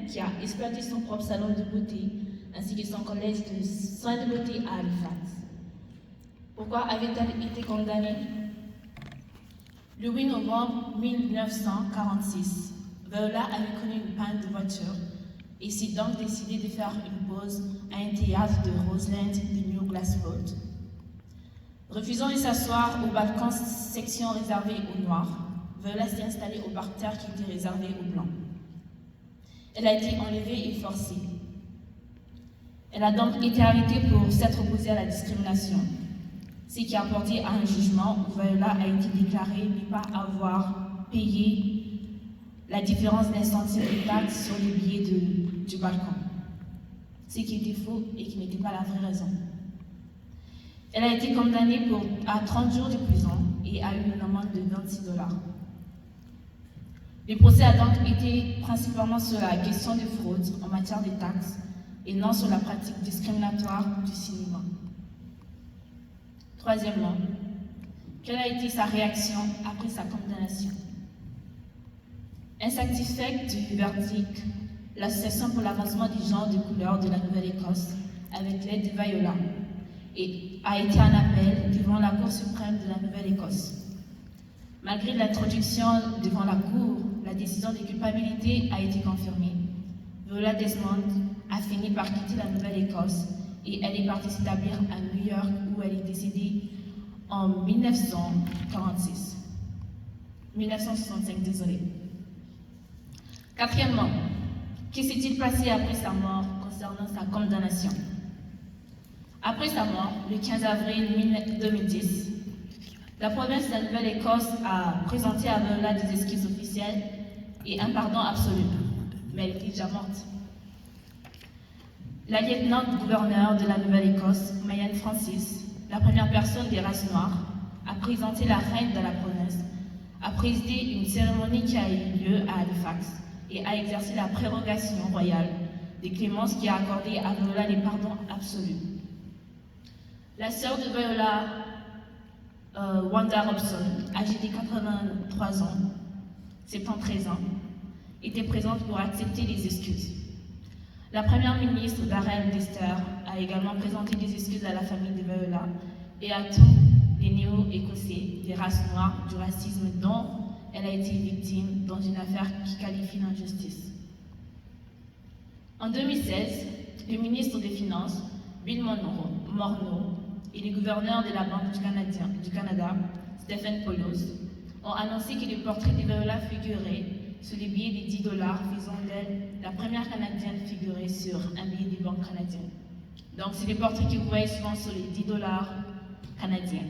qui a exploité son propre salon de beauté ainsi que son collège de soins de beauté à Halifax. Pourquoi avait-elle été condamnée? Le 8 novembre 1946, Viola avait connu une panne de voiture et s'est donc décidé de faire une pause à un théâtre de Roseland de New Glasgow. Refusant de s'asseoir au balcon section réservée aux Noirs, Viola s'est installée au parterre qui était réservé aux Blancs. Elle a été enlevée et forcée. Elle a donc été arrêtée pour s'être opposée à la discrimination, ce qui a porté à un jugement où Viola a été déclarée ne pas avoir payé la différence d'un centime de taxe sur les billets du balcon, ce qui était faux et qui n'était pas la vraie raison. Elle a été condamnée à 30 jours de prison et a eu une amende de $26. Le procès a donc été principalement sur la question de fraude en matière de taxes et non sur la pratique discriminatoire du cinéma. Troisièmement, quelle a été sa réaction après sa condamnation? Insatisfaite du verdict, l'Association pour l'avancement du genre de couleur de la Nouvelle-Écosse, avec l'aide de Viola, a été en appel devant la Cour suprême de la Nouvelle-Écosse. Malgré l'introduction devant la Cour, la décision de culpabilité a été confirmée. Viola Desmond a fini par quitter la Nouvelle-Écosse et elle est partie s'établir à New York où elle est décédée en 1965, désolé. Quatrièmement, que s'est-il passé après sa mort concernant sa condamnation? Après sa mort, le 15 avril 2010, la province de la Nouvelle-Écosse a présenté à Viola des excuses officielles et un pardon absolu, mais elle était déjà morte. La lieutenant-gouverneure de la Nouvelle-Écosse, Marianne Francis, la première personne des races noires, a présenté la reine de la province, a présidé une cérémonie qui a eu lieu à Halifax et a exercé la prérogation royale de clémence qui a accordé à Viola les pardons absolus. La sœur de Viola, Wanda Robson, âgée de 83 ans, 73 ans, était présente pour accepter les excuses. La première ministre Darren Dester a également présenté des excuses à la famille de Viola et à tous les néo-écossais des races noires du racisme dont elle a été victime dans une affaire qui qualifie d'injustice. En 2016, le ministre des Finances, Bill Morneau, et le gouverneur de la Banque du Canada, Stephen Poloz, ont annoncé que le portrait de Viola figurait sur les billets de $10, faisant d'elle la première Canadienne figurée sur un billet des banques canadiennes. Donc c'est le portrait que vous voyez souvent sur les $10 canadiens.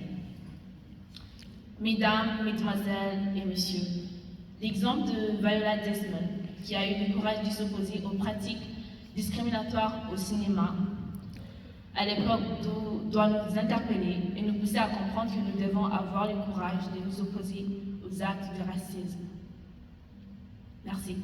Mesdames, mesdemoiselles et messieurs, l'exemple de Viola Desmond, qui a eu le courage de s'opposer aux pratiques discriminatoires au cinéma, à l'époque doit nous interpeller et nous pousser à comprendre que nous devons avoir le courage de nous opposer aux actes de racisme. Merci.